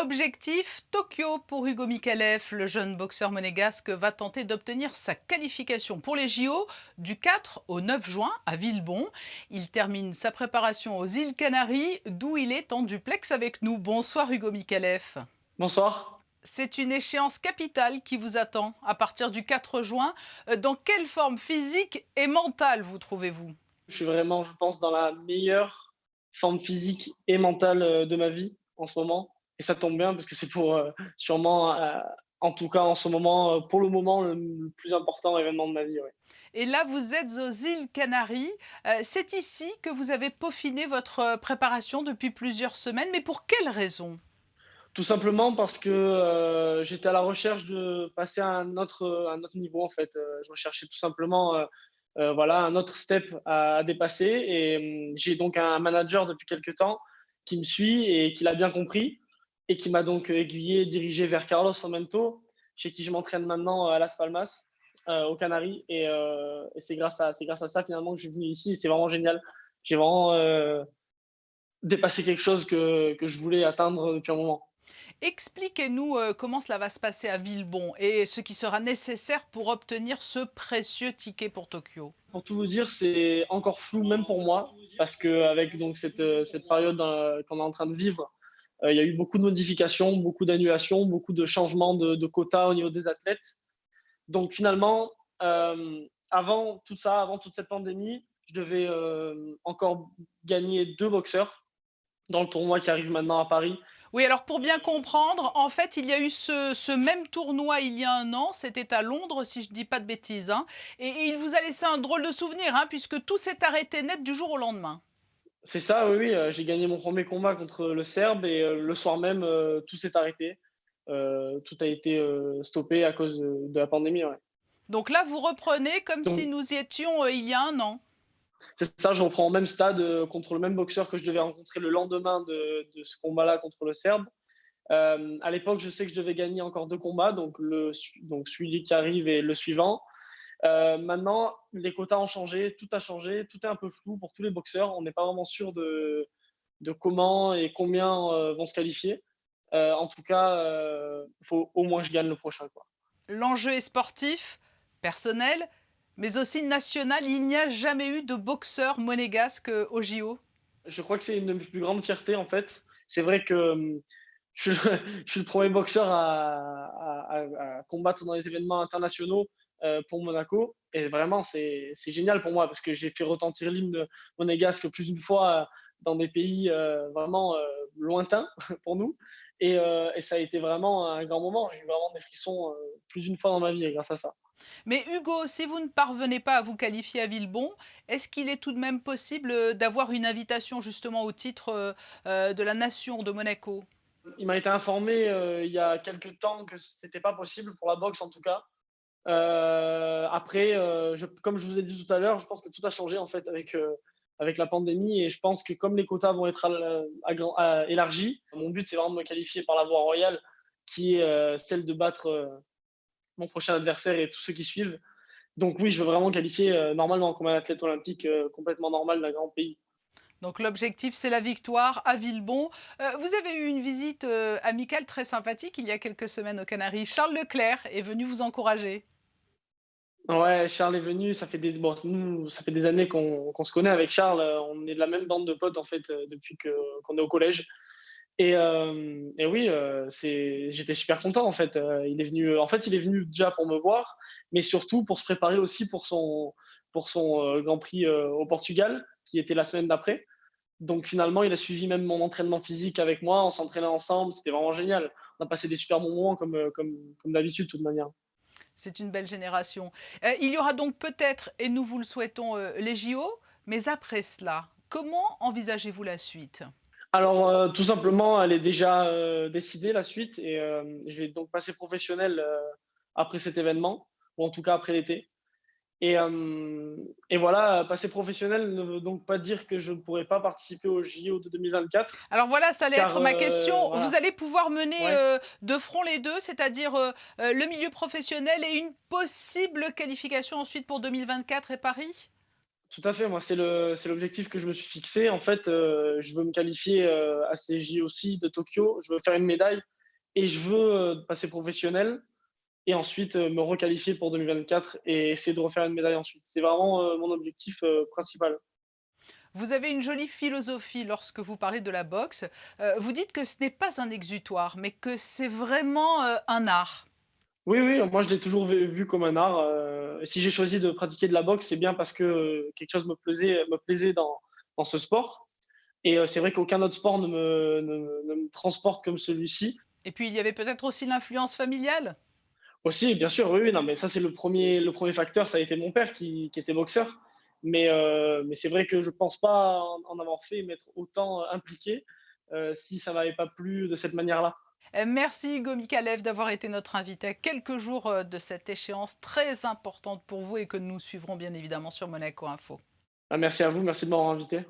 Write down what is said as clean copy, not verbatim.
Objectif Tokyo pour Hugo Micallef. Le jeune boxeur monégasque va tenter d'obtenir sa qualification pour les JO du 4 au 9 juin à Villebon. Il termine sa préparation aux îles Canaries, d'où il est en duplex avec nous. Bonsoir Hugo Micallef. Bonsoir. C'est une échéance capitale qui vous attend à partir du 4 juin. Dans quelle forme physique et mentale vous trouvez-vous? Je suis vraiment, je pense, dans la meilleure forme physique et mentale, de ma vie en ce moment et ça tombe bien parce que c'est pour, sûrement, en tout cas en ce moment, pour le moment, le plus important événement de ma vie, ouais. Et là, vous êtes aux îles Canaries. C'est ici que vous avez peaufiné votre préparation depuis plusieurs semaines. Mais pour quelle raison? Tout simplement parce que, j'étais à la recherche de passer à un autre niveau en fait, je recherchais tout simplement, voilà, un autre step à dépasser et j'ai donc un manager depuis quelque temps qui me suit et qui l'a bien compris et qui m'a donc aiguillé, dirigé vers Carlos Fomento, chez qui je m'entraîne maintenant à Las Palmas, aux Canaries et c'est grâce à ça finalement que je suis venu ici et c'est vraiment génial. J'ai vraiment, dépassé quelque chose que je voulais atteindre depuis un moment. Expliquez-nous comment cela va se passer à Villebon et ce qui sera nécessaire pour obtenir ce précieux ticket pour Tokyo. Pour tout vous dire, c'est encore flou même pour moi parce qu'avec donc cette période, qu'on est en train de vivre, il y a eu beaucoup de modifications, beaucoup d'annulations, beaucoup de changements de quotas au niveau des athlètes. Donc finalement, avant tout ça, avant toute cette pandémie, je devais, encore gagner 2 boxeurs dans le tournoi qui arrive maintenant à Paris. Oui, alors pour bien comprendre, en fait, il y a eu ce même tournoi il y a un an, c'était à Londres, si je ne dis pas de bêtises, hein, et il vous a laissé un drôle de souvenir, hein, puisque tout s'est arrêté net du jour au lendemain. C'est ça, oui, oui, j'ai gagné mon premier combat contre le Serbe et le soir même, tout s'est arrêté. Tout a été, stoppé à cause de la pandémie, ouais. Donc là, vous reprenez comme si Donc nous y étions il y a un an. c'est ça, je reprends au même stade, contre le même boxeur que je devais rencontrer le lendemain de ce combat-là contre le Serbe. À l'époque, je sais que je devais gagner encore 2 combats, donc celui qui arrive et le suivant. Maintenant, les quotas ont changé, tout est un peu flou pour tous les boxeurs. On n'est pas vraiment sûr de comment et combien, vont se qualifier. En tout cas, il faut au moins que je gagne le prochain, quoi. L'enjeu est sportif, personnel, mais aussi national. Il n'y a jamais eu de boxeur monégasque aux JO. Je crois que c'est une de mes plus grandes fiertés, en fait. C'est vrai que, je suis le je suis le 1er boxeur à combattre dans les événements internationaux, pour Monaco et vraiment c'est génial pour moi parce que j'ai fait retentir l'hymne monégasque plus d'une fois, dans des pays, vraiment, lointains pour nous et ça a été vraiment un grand moment. J'ai eu vraiment des frissons, plus d'une fois dans ma vie grâce à ça. Mais Hugo, si vous ne parvenez pas à vous qualifier à Villebon, est-ce qu'il est tout de même possible d'avoir une invitation justement au titre de la nation de Monaco? Il m'a été informé, il y a quelque temps que c'était pas possible pour la boxe en tout cas. Après, comme je vous ai dit tout à l'heure, je pense que tout a changé en fait avec la pandémie et je pense que comme les quotas vont être élargis, mon but c'est vraiment de me qualifier par la voie royale qui est celle de battre mon prochain adversaire et tous ceux qui suivent. Donc oui, je veux vraiment me qualifier normalement comme un athlète olympique complètement normal d'un grand pays. Donc l'objectif, c'est la victoire à Villebon. Vous avez eu une visite amicale très sympathique il y a quelques semaines aux Canaries. Charles Leclerc est venu vous encourager. Ouais, Charles est venu, ça fait bon, nous, ça fait des années qu'on se connaît avec Charles, on est de la même bande de potes en fait depuis qu'on est au collège. Et oui, j'étais super content en fait. Il est venu déjà pour me voir, mais surtout pour se préparer aussi pour son Grand Prix au Portugal, qui était la semaine d'après. Donc finalement, il a suivi même mon entraînement physique avec moi, on s'entraînait ensemble, c'était vraiment génial. On a passé des super bons moments comme d'habitude, de toute manière. C'est une belle génération. Il y aura donc peut-être, et nous vous le souhaitons, les JO, mais après cela, comment envisagez-vous la suite? Alors, tout simplement, elle est déjà décidée, la suite, et je vais donc passer professionnel après cet événement, ou en tout cas après l'été. Et voilà, passer professionnel ne veut donc pas dire que je ne pourrai pas participer aux JO de 2024, Alors voilà, ça allait car être ma question. Vous voilà, allez pouvoir mener, ouais. de front les 2, c'est-à-dire, le milieu professionnel et une possible qualification ensuite pour 2024 et Paris? Tout à fait, moi, c'est l'objectif que je me suis fixé. En fait, je veux me qualifier, à ces JOC de Tokyo. Je veux faire une médaille et je veux, passer professionnel et ensuite, me requalifier pour 2024 et essayer de refaire une médaille ensuite. C'est vraiment, mon objectif, principal. Vous avez une jolie philosophie lorsque vous parlez de la boxe. Vous dites que ce n'est pas un exutoire, mais que c'est vraiment, un art. Oui, oui, moi, je l'ai toujours vu comme un art, si j'ai choisi de pratiquer de la boxe, c'est bien parce que, quelque chose me plaisait dans ce sport et c'est vrai qu'aucun autre sport ne me transporte comme celui-ci. Et puis il y avait peut-être aussi l'influence familiale? Aussi, bien sûr, oui, oui, non, mais ça, c'est le premier facteur, ça a été mon père qui était boxeur. Mais c'est vrai que je pense pas en avoir fait et m'être autant impliqué, si ça m'avait pas plu de cette manière-là. Merci Hugo Mikalev d'avoir été notre invité à quelques jours, de cette échéance très importante pour vous et que nous suivrons bien évidemment sur Monaco Info. Ah, merci à vous, merci de m'avoir invité.